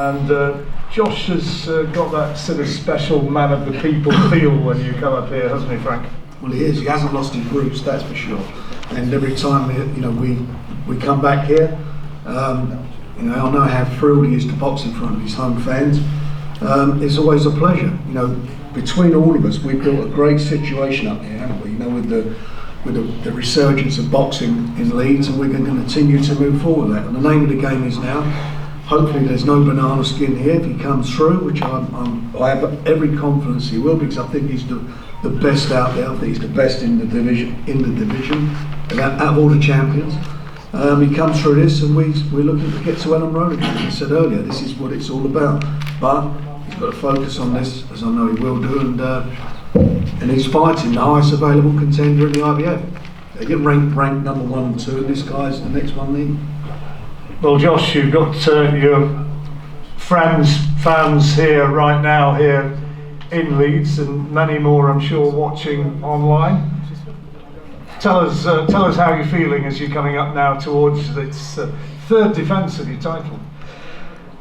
And Josh has got that sort of special man of the people feel when you come up here, hasn't he, Frank? Well, he is. He hasn't lost his roots, that's for sure. And every time we come back here, I know how thrilled he is to box in front of his home fans. It's always a pleasure. Between all of us, we've built a great situation up here, haven't we? With the resurgence of boxing in Leeds, and we're going to continue to move forward with that. And the name of the game is now, hopefully there's no banana skin here if he comes through, which I have every confidence he will, because I think he's the best out there. I think he's the best in the division, out of all the champions. He comes through this, and we're looking to get to Elland Road again. As I said earlier, this is what it's all about. But he's got to focus on this, as I know he will do, and he's fighting the highest available contender in the IBF. They get ranked number 1 and 2, and this guy's the next one leading. Well, Josh, you've got your fans here right now here in Leeds, and many more, I'm sure, watching online. Tell us how you're feeling as you're coming up now towards its third defence of your title.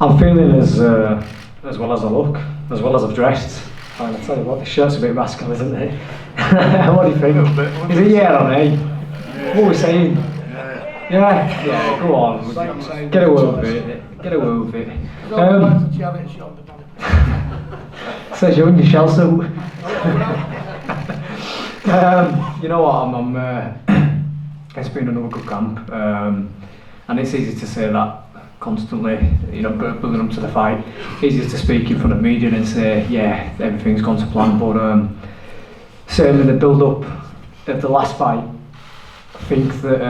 I'm feeling as well as I look, as well as I've dressed. And I tell you what, the shirt's a bit rascal, isn't it? What do you think? Is it yeah or nay? Yeah. What are we saying? Yeah? Yeah, go on. Get away with it. Get away with it. Says you're in your shell suit. You know what, it's been another good camp, and it's easy to say that constantly, building up to the fight. Easier to speak in front of media and say, yeah, everything's gone to plan, but certainly the build-up of the last fight, I think that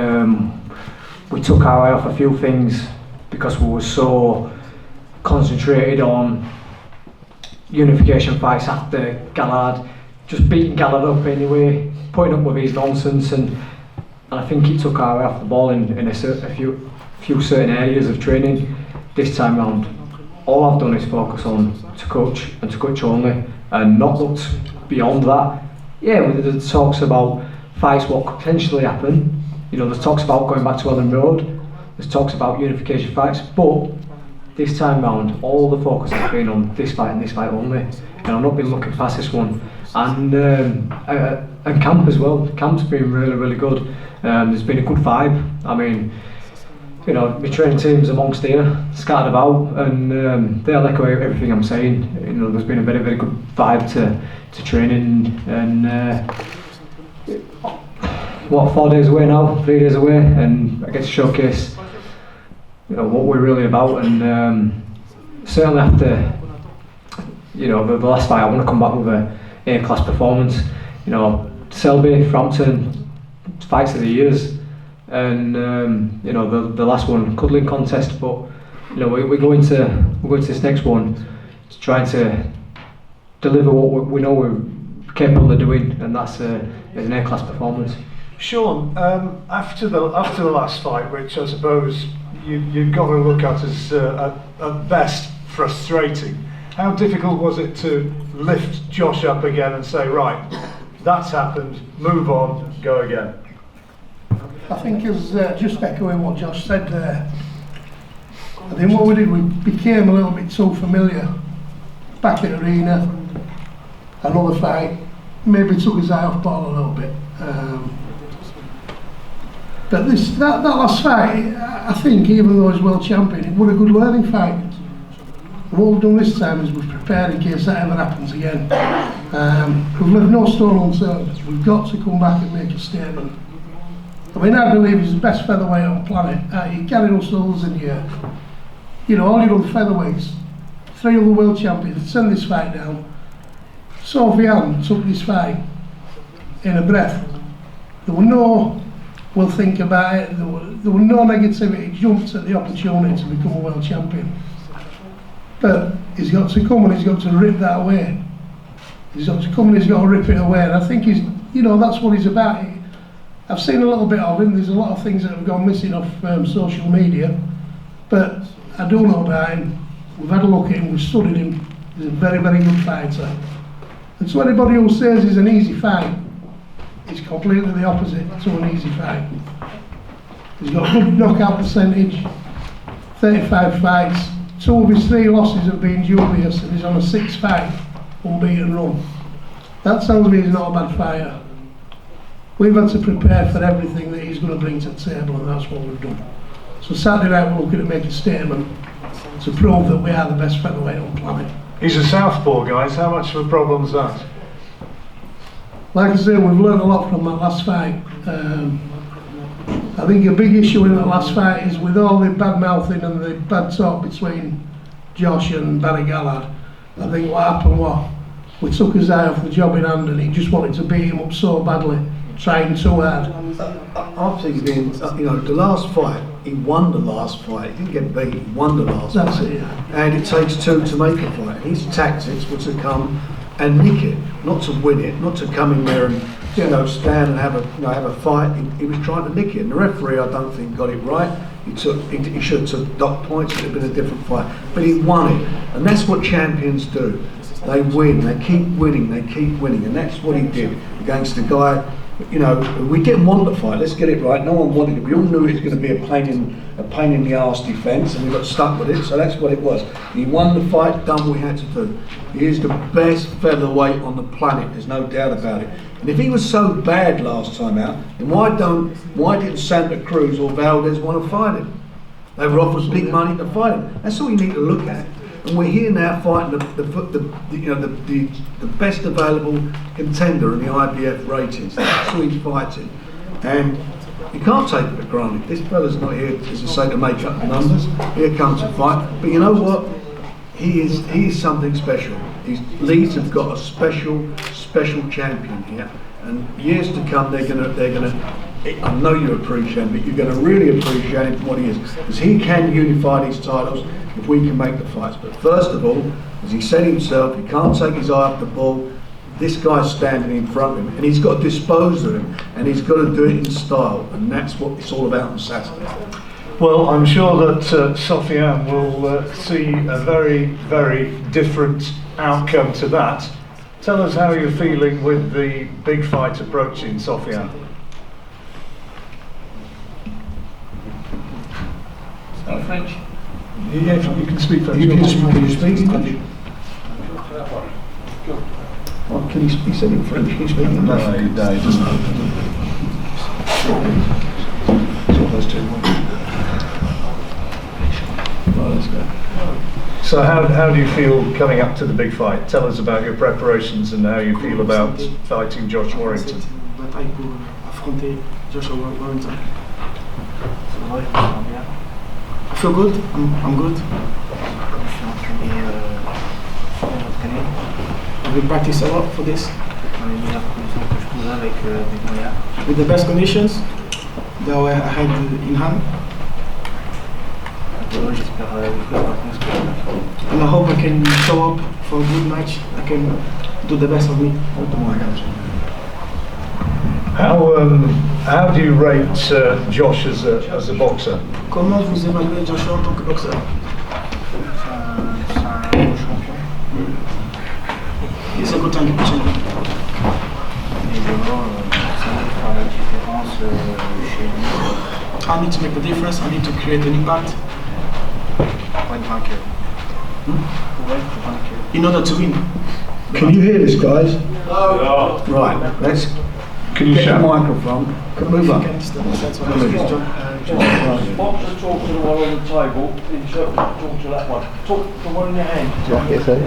we took our eye off a few things because we were so concentrated on unification fights after Gallard, just beating Gallard up anyway, putting up with his nonsense, and I think it took our eye off the ball in a few certain areas of training. This time round, all I've done is focus on to coach and to coach only, and not looked beyond that. Yeah, there's talks about fights what could potentially happen. There's talks about going back to Elland Road. There's talks about unification fights, but this time round, all the focus has been on this fight and this fight only, and I've not been looking past this one. And camp as well. Camp's been really, really good. There's been a good vibe. I mean, my training team's amongst here, scattered about, and they'll echo everything I'm saying. There's been a very, very good vibe to training, and 4 days away now, 3 days away, and I get to showcase what we're really about. And certainly after the last fight, I want to come back with a class performance. Selby, Frampton, fights of the years, and the last one, cuddling contest. But we're going to this next one to try to deliver what we know we're capable of doing, and that's an A-class performance. Sean, after the last fight, which I suppose you've got to look at as at best frustrating, how difficult was it to lift Josh up again and say, right, that's happened, move on, go again? I think as just echoing what Josh said there, I think what we did, we became a little bit too familiar back in arena. Another fight maybe took his eye off ball a little bit. But that last fight, I think, even though he's world champion, it was a good learning fight. And what we've done this time is we've prepared in case that ever happens again. We've left no stone unturned. We've got to come back and make a statement. I mean, I believe he's the best featherweight on the planet. You carry those souls in here. All your other featherweights, 3 other world champions, send this fight down. Sofiane took this fight in a breath. There were no, we'll think about it, there were no negativity. He jumped at the opportunity to become a world champion. But he's got to come and he's got to rip that away. He's got to come and he's got to rip it away. And I think that's what he's about. I've seen a little bit of him. There's a lot of things that have gone missing off social media. But I do know about him. We've had a look at him, we've studied him. He's a very, very good fighter. And so anybody who says he's an easy fight, it's completely the opposite to an easy fight. He's got a good knockout percentage, 35 fights, 2 of his 3 losses have been dubious, and he's on a 6-fight unbeaten run. That tells me he's not a bad fighter. We've had to prepare for everything that he's going to bring to the table, and that's what we've done. So Saturday night we're looking to make a statement to prove that we are the best featherweight on the planet. He's a southpaw, guys. How much of a problem is that? Like I say, we've learned a lot from that last fight. I think a big issue in that last fight is with all the bad mouthing and the bad talk between Josh and Barry Gallard. I think what happened was we took his eye off the job in hand, and he just wanted to beat him up so badly, trying too hard. I'm thinking, you know, the last fight, he won the last fight. He didn't get beat, he won the last That's fight. it, yeah. And it takes 2 to make a fight. His tactics were to come and nick it, not to win it, not to come in there and stand and have a fight. He was trying to nick it, and the referee, I don't think, got it right. He should have took dock points. It would have been a different fight, but he won it, and that's what champions do. They win. They keep winning. They keep winning, and that's what he did against the guy. You know, we didn't want the fight. Let's get it right. No one wanted it. We all knew it was going to be a pain in the arse defence, and we got stuck with it. So that's what it was. He won the fight. Done what we had to do. He is the best featherweight on the planet. There's no doubt about it. And if he was so bad last time out, then why didn't Santa Cruz or Valdez want to fight him? They were offered big money to fight him. That's all you need to look at. And we're here now fighting the best available contender in the IBF ratings. That's who he's fighting, and you can't take it for granted. This fella's not here, as I say, to make up the numbers. Here comes to fight, but you know what? He is something special. Leeds have got a special champion here, and years to come they're gonna. I know you appreciate him, but you're going to really appreciate him for what he is, because he can unify these titles if we can make the fights. But first of all, as he said himself, he can't take his eye off the ball. This guy's standing in front of him, and he's got to dispose of him, and he's got to do it in style, and that's what it's all about on Saturday. Well, I'm sure that Sofiane will see a very, very different outcome to that. Tell us how you're feeling with the big fight approaching, Sofiane. French. Yeah, you can speak French. Can you speak English? Well, can you speak? He said in French. Can you speak English? No, he doesn't. So those two. Right, let's go. So how do you feel coming up to the big fight? Tell us about your preparations and how you feel about fighting Josh Warrington. Bataille pour affronter Joshua Warrington. I feel good. I'm good. We practice a lot for this. With the best conditions that I had in hand. And I hope I can show up for a good match. I can do the best of me. How do you rate Josh as a boxer? Comment vous évaluez Joshua en tant que boxeur? C'est un bon champion. Il est un good champion. Évidemment, ça va faire la différence chez lui. I need to make the difference. I need to create an impact Pour être vainqueur. Pour être vainqueur. in order to win. Can you hear this, guys? No. Right. Let's Can you get the shout? microphone. Can move up. That's what I was doing. Boxers talk to the one on the table, interpreters talk to that one. Talk to the one in your hand.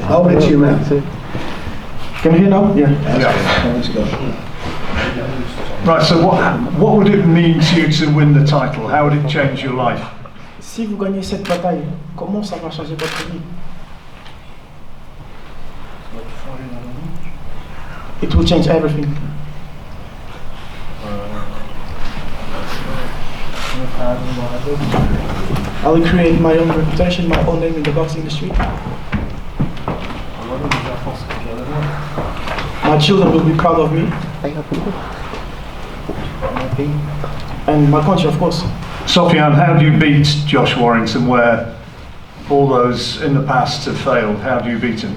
Hold it to your mouth. Can you hear now? Yeah. Let's go. Right, so what would it mean to you to win the title? How would it change your life? Si vous gagnez cette bataille, comment ça va changer votre vie? It will change everything. I will create my own reputation, my own name in the boxing industry. My children will be proud of me. And my country, of course. Sofiane, how do you beat Josh Warrington where all those in the past have failed? How do you beat him?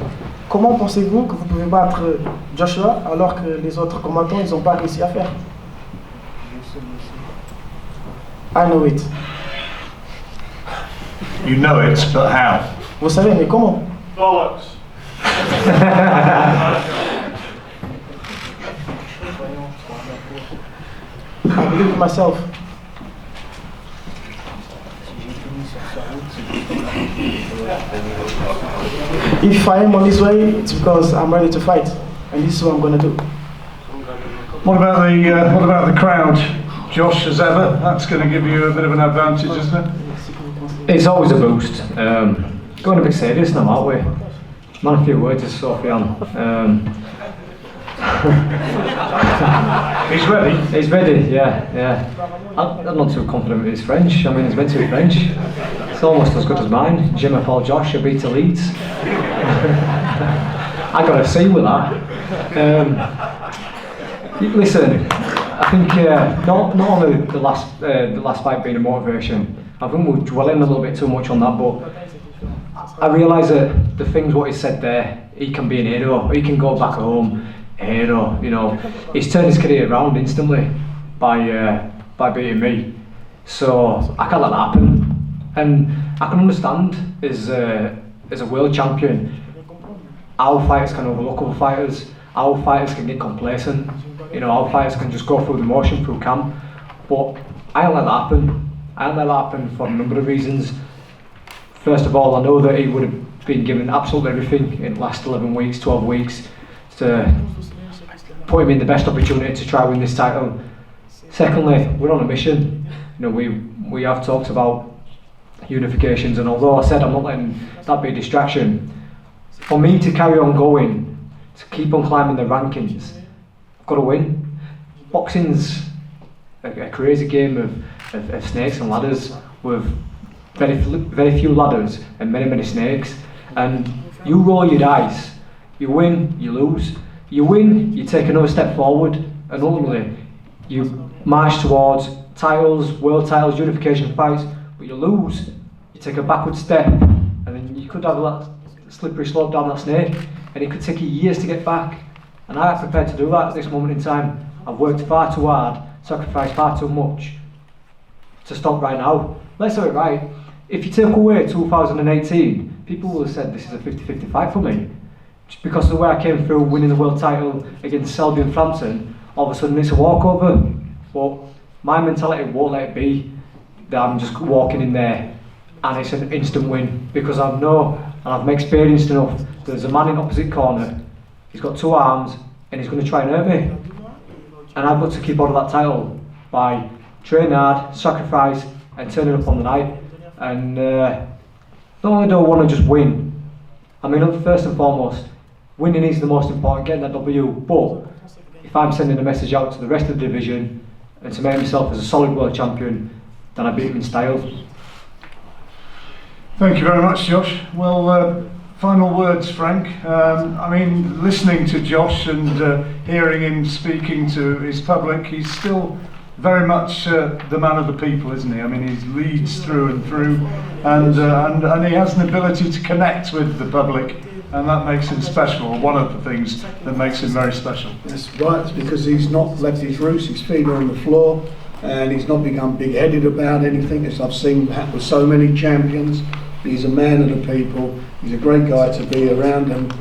Comment pensez-vous que vous pouvez battre Joshua alors que les autres combattants ils n'ont pas réussi à faire? I know it. You know it, but how? Vous savez, mais comment? Bollocks. I believe in myself. If I am on this way, it's because I'm ready to fight, and this is what I'm going to do. What about the crowd, Josh? As ever, that's going to give you a bit of an advantage, isn't it? It's always a boost. Going a bit serious now, aren't we? Man, a few words to Sofian. He's ready. He's ready, yeah. I'm not too confident with his French. I mean, he's meant to be French. It's almost as good as mine. Je m'appelle Josh, I beat to Leeds. I got a C with that. Listen, I think not only the last fight being a motivation, I think we're dwelling a little bit too much on that, but I realise that the things what he said there, he can be an hero, he can go back home, a hero, you know. He's turned his career around instantly by beating me. So I can't let that happen. And I can understand as a world champion how fighters can overlook other fighters, how fighters can get complacent, you know, how fighters can just go through the motion through camp. But I don't let that happen. I don't let that happen for a number of reasons. First of all, I know that he would have been given absolutely everything in the last 11 weeks, 12 weeks to put him in the best opportunity to try win this title. Secondly, we're on a mission. You know, we have talked about unifications, and although I said I'm not letting that be a distraction, for me to carry on going, to keep on climbing the rankings, I've got to win. Boxing's a crazy game of snakes and ladders with very few ladders and many snakes, and you roll your dice. You win, you lose. You win, you take another step forward, and ultimately you march towards titles, world titles, unification fights. But you lose, you take a backward step, and then you could have that slippery slope down that snake, and it could take you years to get back. And I'm prepared to do that at this moment in time. I've worked far too hard, sacrificed far too much to stop right now. Let's do it right. If you take away 2018, people will have said this is a 50-50 fight for me. Just because of the way I came through winning the world title against Selby and Frampton, all of a sudden it's a walkover. But my mentality won't let it be that I'm just walking in there and it's an instant win, because I know and I've experienced enough. There's a man in opposite corner, he's got two arms and he's going to try and hurt me. And I've got to keep on that title by training hard, sacrifice and turning up on the night. And not only do I want to just win, I mean, first and foremost, winning is the most important, getting that W, but if I'm sending a message out to the rest of the division and to make myself as a solid world champion, then I beat him in style. Thank you very much, Josh. Well, final words, Frank. I mean, listening to Josh and hearing him speaking to his public, he's still very much the man of the people, isn't he? I mean, he leads through and through, and he has an ability to connect with the public, and that makes him special, or one of the things that makes him very special. That's right, it's because he's not left his roots, his feet are on the floor, and he's not become big-headed about anything, as I've seen happen with so many champions. He's a man of the people, he's a great guy to be around, and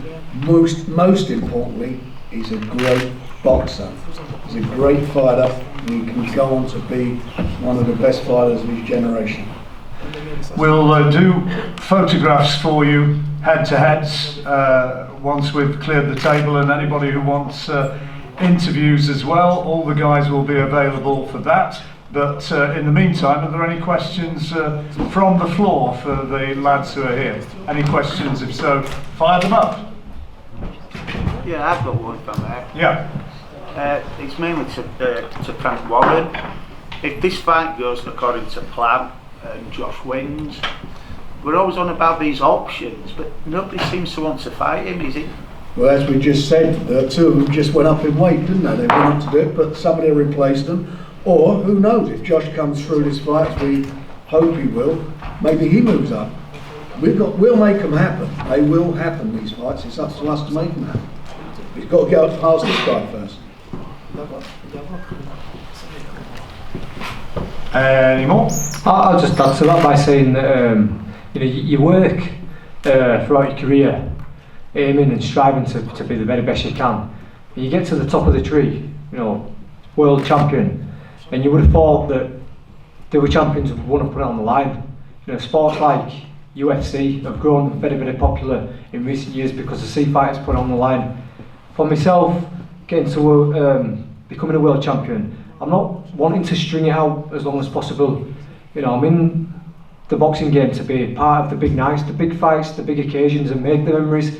most importantly, he's a great boxer. He's a great fighter, and he can go on to be one of the best fighters of his generation. We'll do photographs for you, head-to-heads, once we've cleared the table, and anybody who wants interviews as well, all the guys will be available for that. But in the meantime, are there any questions from the floor for the lads who are here? Any questions? If so, fire them up. Yeah, I've got one from there. Yeah. It's mainly to Frank Warren. If this fight goes according to plan and Josh wins, we're always on about these options, but nobody seems to want to fight him, is it? Well, as we just said, two of them just went up in weight, didn't they? They went up to do it, but somebody replaced them. Or, who knows, if Josh comes through this fight, as we hope he will, maybe he moves up. We'll make them happen. They will happen, these fights. It's up to us to make them happen. We've got to get up past this guy first. Any more? I'll just add to that by saying that you know, you work throughout your career, aiming and striving to be the very best you can. And you get to the top of the tree, you know, world champion, and you would have thought that the other champions would want to put it on the line. You know, sports like UFC have grown very, very popular in recent years because the sea fighters put it on the line. For myself, getting to becoming a world champion, I'm not wanting to string it out as long as possible. You know, I'm in the boxing game to be part of the big nights, the big fights, the big occasions, and make the memories.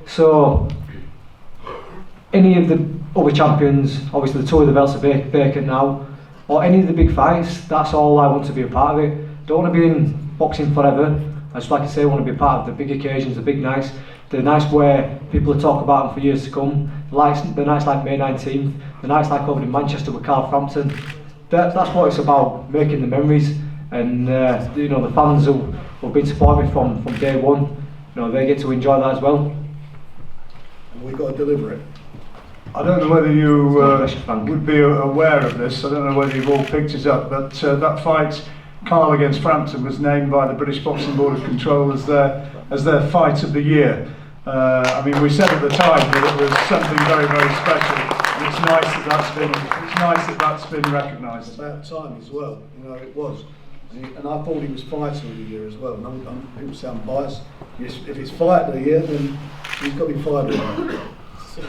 So, any of the other champions, obviously the two of the belts are vacant now, or any of the big fights, that's all I want to be a part of it. Don't want to be in boxing forever. I just, like I say, I want to be a part of the big occasions, the big nights, the nights where people will talk about them for years to come, the nights like May 19th, the nights like over in Manchester with Carl Frampton. That's what it's about, making the memories. And you know, the fans who've been supporting me from day one, you know, they get to enjoy that as well. And we've got to deliver it. I don't know whether you would be aware of this. I don't know whether you've all picked it up, but that fight, Carl against Frampton, was named by the British Boxing Board of Control as their fight of the year. I mean, we said at the time that it was something very, very special. And it's nice that that's been recognised. It's about time as well. You know, it was. And I thought he was fighter of the year as well. And people sound biased. If it's fight of the year, then he's got to be fighter of the year.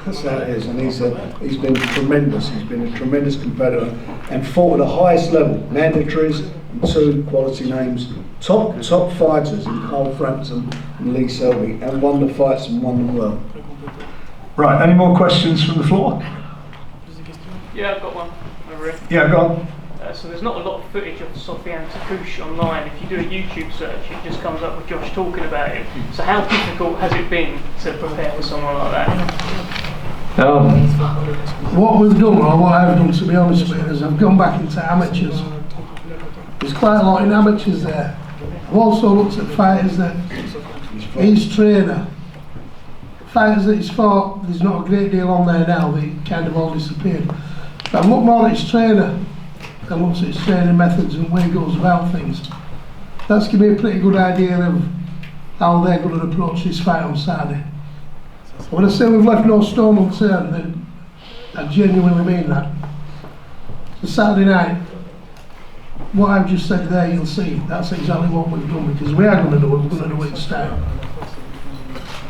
That's how it is. And he's been tremendous. He's been a tremendous competitor and fought at the highest level. Mandatories and two quality names. Top fighters in Carl Frampton and Lee Selby, and won the fights and won them well. Right, any more questions from the floor? Yeah, I've got one over here. Yeah, go on. So there's not a lot of footage of Sofiane Takouche online. If you do a YouTube search, it just comes up with Josh talking about him. So how difficult has it been to prepare for someone like that? What we've done, or what I've done to be honest with you, is I've gone back into amateurs. There's quite a lot in amateurs there. I've also looked at fighters that he's trainer. Fighters that he's fought, there's not a great deal on there now, they kind of all disappeared. But I've looked more at his trainer and looked at his training methods and where he goes about things. That's given me a pretty good idea of how they're going to approach this fight on Saturday. When I say we've left no stone unturned, then I genuinely mean that. So Saturday night, what I've just said there, you'll see, that's exactly what we've done, because we are going to do it, we're going to do it in style.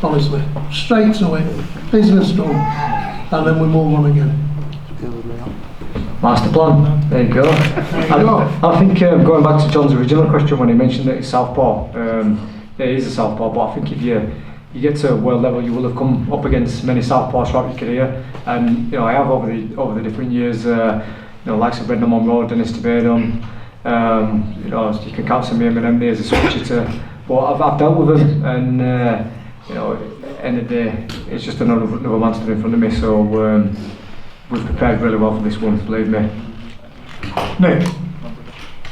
Honestly, straight to it, business done, and then we move on again. Master plan, there you go. I think going back to John's original question when he mentioned that he's southpaw, yeah, he is a southpaw, but I think if you get to world level, you will have come up against many southpaws throughout your career, and you know, I have over the different years, you know, likes of Brendan Monroe, Dennis Tibedon, you know, you can count some of them as a switcher to, but I've dealt with them, and you know, at the end of the day, it's just another man stood in front of me, so we've prepared really well for this one, believe me. Nick?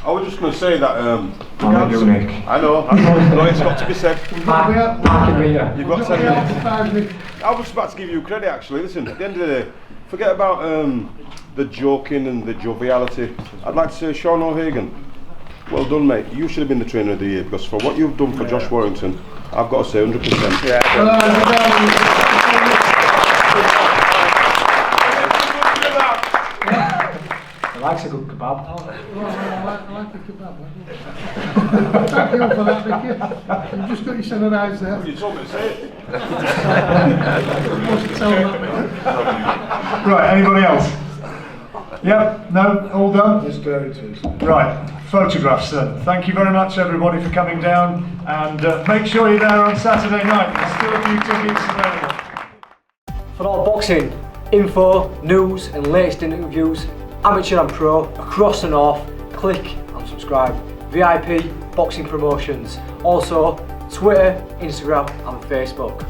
I was just going to say that I'm not doing Nick. I know, it's got to be said. Mark and Rita. You've got 10 minutes. I was just about to give you credit actually. Listen, at the end of the day, forget about the joking and the joviality. I'd like to say, Sean O'Hagan, well done mate, you should have been the trainer of the year, because for what you've done for Josh Warrington, I've got to say 100%. Yeah. Likes a good kebab. I like the kebab. Thank you for that, Nicky. You've just got your set of eyes there. You told me to say it. Must tell that. Right, anybody else? Yep, no, all done? Let's go to it. Right, photographs then. Thank you very much everybody for coming down, and make sure you're there on Saturday night. There's still a few tickets available. For all boxing, info, news and latest interviews, amateur and pro, across the north, click and subscribe. VIP Boxing Promotions. Also, Twitter, Instagram and Facebook.